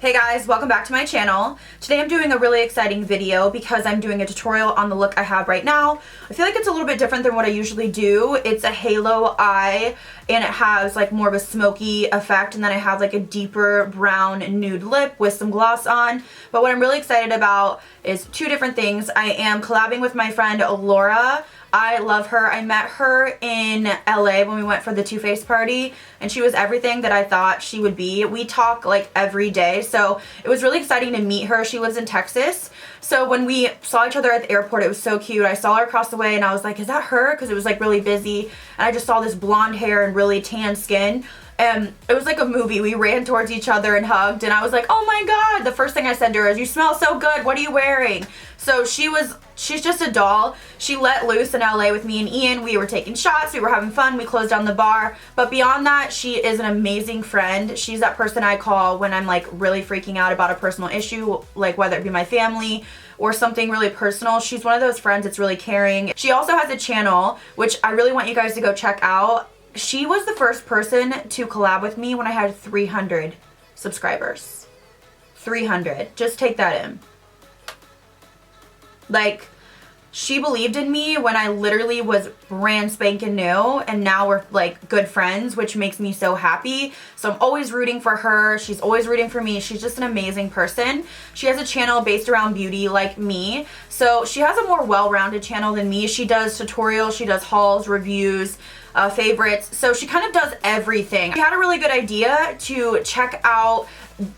Hey guys, welcome back to my channel. Today I'm doing a really exciting video because I'm doing a tutorial on the look I have right now. I feel like it's a little bit different than what I usually do. It's a halo eye and it has like more of a smoky effect, and then I have like a deeper brown nude lip with some gloss on. But what I'm really excited about is two different things. I am collabing with my friend Laura. I love her. I met her in LA when we went for the Too Faced party, and she was everything that I thought she would be. We talk like every day, so it was really exciting to meet her. She lives in Texas, so when we saw each other at the airport, it was so cute. I saw her across the way and I was like, is that her? Because it was like really busy, and I just saw this blonde hair and really tan skin. And it was like a movie. We ran towards each other and hugged, and I was like, oh my god. The first thing I said to her is, you smell so good, what are you wearing? So she's just a doll. She let loose in LA with me and Ian. We were taking shots, we were having fun, we closed down the bar. But beyond that, she is an amazing friend. She's that person I call when I'm like really freaking out about a personal issue, like whether it be my family or something really personal. She's one of those friends that's really caring. She also has a channel, which I really want you guys to go check out. She was the first person to collab with me when I had 300 subscribers. 300. Just take that in. Like, she believed in me when I literally was brand spanking new, and now we're like good friends, which makes me so happy. So I'm always rooting for her. She's always rooting for me. She's just an amazing person. She has a channel based around beauty like me. So she has a more well-rounded channel than me. She does tutorials, she does hauls, reviews, favorites. So she kind of does everything. She had a really good idea to check out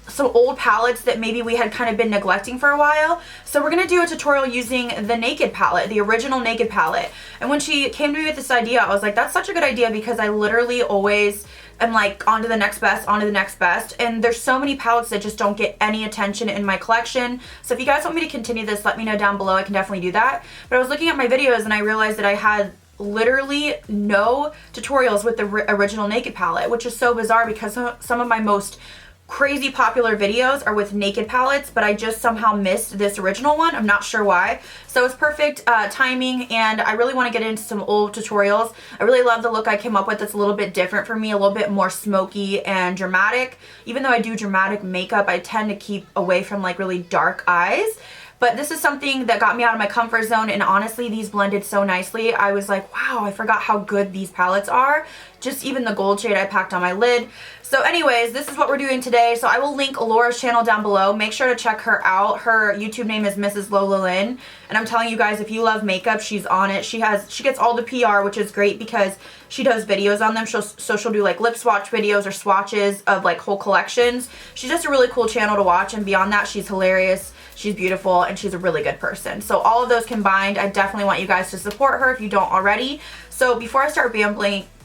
some old palettes that maybe we had kind of been neglecting for a while. So we're going to do a tutorial using the Naked palette, the original Naked palette. And when she came to me with this idea, I was like, that's such a good idea, because I literally always am like on to the next best, on to the next best. And there's so many palettes that just don't get any attention in my collection. So if you guys want me to continue this, let me know down below. I can definitely do that. But I was looking at my videos and I realized that I had literally no tutorials with the original Naked palette, which is so bizarre because some of my most crazy popular videos are with Naked palettes, but I just somehow missed this original one. I'm not sure why. So it's perfect timing, and I really want to get into some old tutorials. I really love the look I came up with. It's a little bit different for me, a little bit more smoky and dramatic. Even though I do dramatic makeup, I tend to keep away from like really dark eyes. But this is something that got me out of my comfort zone, and honestly, these blended so nicely. I was like, wow, I forgot how good these palettes are. Just even the gold shade I packed on my lid. So anyways, this is what we're doing today. So I will link Laura's channel down below. Make sure to check her out. Her YouTube name is Mrs. Lola Lynn. And I'm telling you guys, if you love makeup, she's on it. She gets all the PR, which is great because she does videos on them. So she'll do like lip swatch videos or swatches of like whole collections. She's just a really cool channel to watch, and beyond that, she's hilarious. She's beautiful, and she's a really good person. So all of those combined, I definitely want you guys to support her if you don't already. So before I start babbling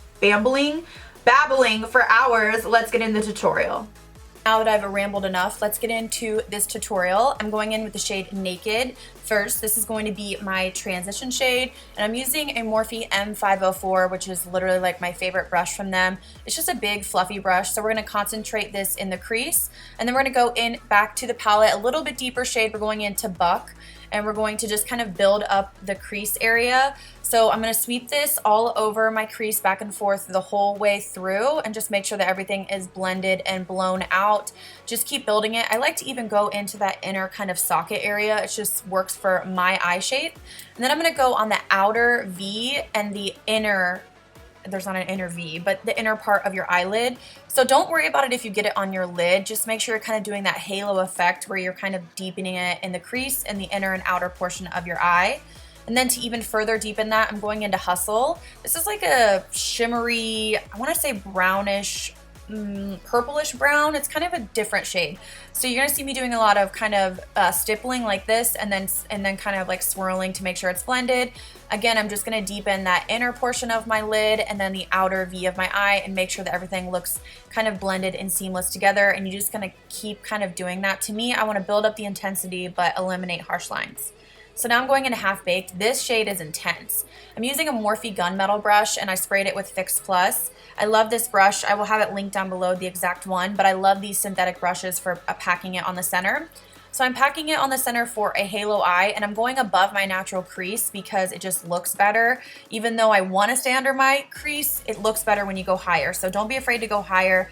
for hours, let's get into the tutorial. Now that I've rambled enough, let's get into this tutorial. I'm going in with the shade Naked. First, this is going to be my transition shade, and I'm using a Morphe M504, which is literally like my favorite brush from them. It's just a big fluffy brush, so we're going to concentrate this in the crease, and then we're going to go in back to the palette, a little bit deeper shade. We're going into Buck, and we're going to just kind of build up the crease area. So I'm going to sweep this all over my crease back and forth the whole way through, and just make sure that everything is blended and blown out. Just keep building it. I like to even go into that inner kind of socket area. It just works for my eye shape. And then I'm going to go on the outer V and the inner, there's not an inner V, but the inner part of your eyelid. So don't worry about it if you get it on your lid. Just make sure you're kind of doing that halo effect where you're kind of deepening it in the crease and the inner and outer portion of your eye. And then to even further deepen that, I'm going into Hustle. This is like a shimmery, I want to say brownish, purplish brown. It's kind of a different shade. So you're going to see me doing a lot of kind of stippling like this, and then kind of like swirling to make sure it's blended. Again, I'm just going to deepen that inner portion of my lid and then the outer V of my eye, and make sure that everything looks kind of blended and seamless together. And you're just going to keep kind of doing that. To me, I want to build up the intensity but eliminate harsh lines. So now I'm going into Half Baked. This shade is intense. I'm using a Morphe Gunmetal brush, and I sprayed it with Fix Plus. I love this brush. I will have it linked down below, the exact one, but I love these synthetic brushes for packing it on the center. So I'm packing it on the center for a halo eye, and I'm going above my natural crease because it just looks better. Even though I want to stay under my crease, it looks better when you go higher. So don't be afraid to go higher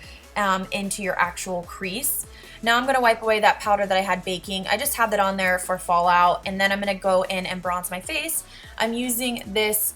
into your actual crease. Now I'm going to wipe away that powder that I had baking. I just had that on there for fallout, and then I'm going to go in and bronze my face. I'm using this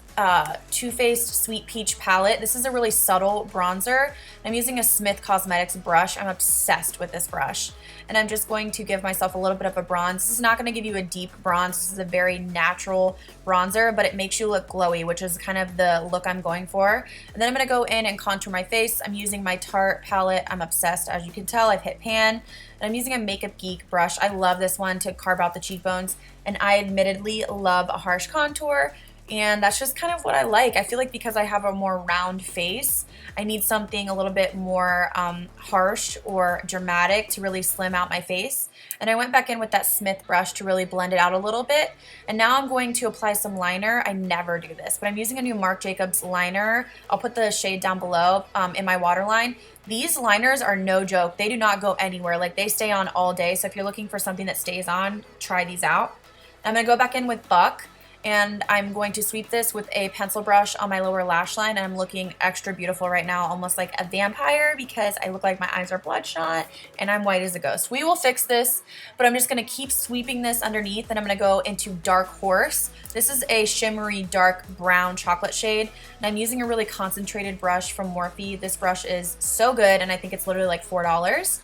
Too Faced Sweet Peach palette. This is a really subtle bronzer. I'm using a Smith Cosmetics brush. I'm obsessed with this brush. And I'm just going to give myself a little bit of a bronze. This is not going to give you a deep bronze. This is a very natural bronzer, but it makes you look glowy, which is kind of the look I'm going for. And then I'm going to go in and contour my face. I'm using my Tarte palette. I'm obsessed. As you can tell, I've hit pan. And I'm using a Makeup Geek brush. I love this one to carve out the cheekbones. And I admittedly love a harsh contour. And that's just kind of what I like. I feel like because I have a more round face, I need something a little bit more harsh or dramatic to really slim out my face. And I went back in with that Smith brush to really blend it out a little bit. And now I'm going to apply some liner. I never do this, but I'm using a new Marc Jacobs liner. I'll put the shade down below in my waterline. These liners are no joke. They do not go anywhere. Like, they stay on all day. So if you're looking for something that stays on, try these out. I'm going to go back in with Buck. And I'm going to sweep this with a pencil brush on my lower lash line. And I'm looking extra beautiful right now, almost like a vampire, because I look like my eyes are bloodshot and I'm white as a ghost. We will fix this, but I'm just going to keep sweeping this underneath, and I'm going to go into Dark Horse. This is a shimmery dark brown chocolate shade, and I'm using a really concentrated brush from Morphe. This brush is so good, and I think it's literally like $4.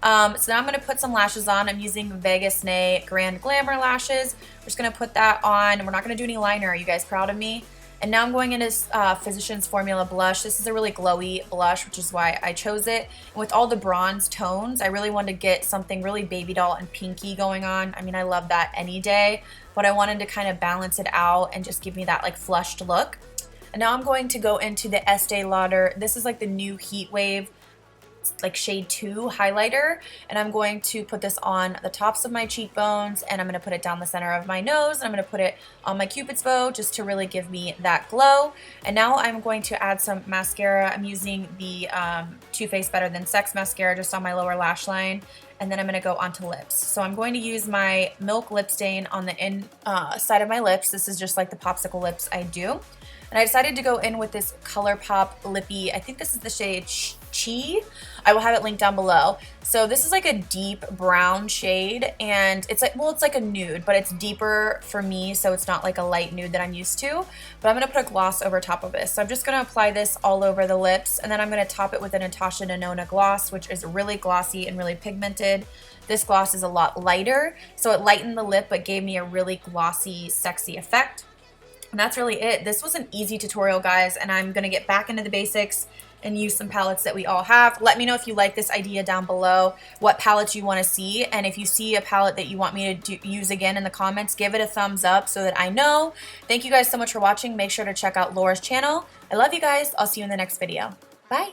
So now I'm going to put some lashes on. I'm using Vegas Nay Grand Glamour lashes. We're just going to put that on. We're not going to do any liner. Are you guys proud of me? And now I'm going into Physicians Formula blush. This is a really glowy blush, which is why I chose it. And with all the bronze tones, I really wanted to get something really baby doll and pinky going on. I mean, I love that any day, but I wanted to kind of balance it out and just give me that like flushed look. And now I'm going to go into the Estee Lauder. This is like the new Heat Wave, like shade 2 highlighter, and I'm going to put this on the tops of my cheekbones, and I'm going to put it down the center of my nose, and I'm going to put it on my Cupid's bow just to really give me that glow. And now I'm going to add some mascara. I'm using the Too Faced Better Than Sex mascara just on my lower lash line, and then I'm going to go onto lips. So I'm going to use my Milk Lip Stain on the inside of my lips. This is just like the popsicle lips I do. And I decided to go in with this ColourPop Lippy. I think this is the shade Chi. I will have it linked down below. So this is like a deep brown shade, and it's like, well, it's like a nude, but it's deeper for me, so it's not like a light nude that I'm used to. But I'm going to put a gloss over top of this. So I'm just going to apply this all over the lips, and then I'm going to top it with a Natasha Denona gloss, which is really glossy and really pigmented. This gloss is a lot lighter, so it lightened the lip but gave me a really glossy, sexy effect. And that's really it. This was an easy tutorial, guys, and I'm going to get back into the basics and use some palettes that we all have. Let me know if you like this idea down below, what palettes you want to see, and if you see a palette that you want me to use again in the comments, give it a thumbs up so that I know. Thank you guys so much for watching. Make sure to check out Laura's channel. I love you guys. I'll see you in the next video. Bye.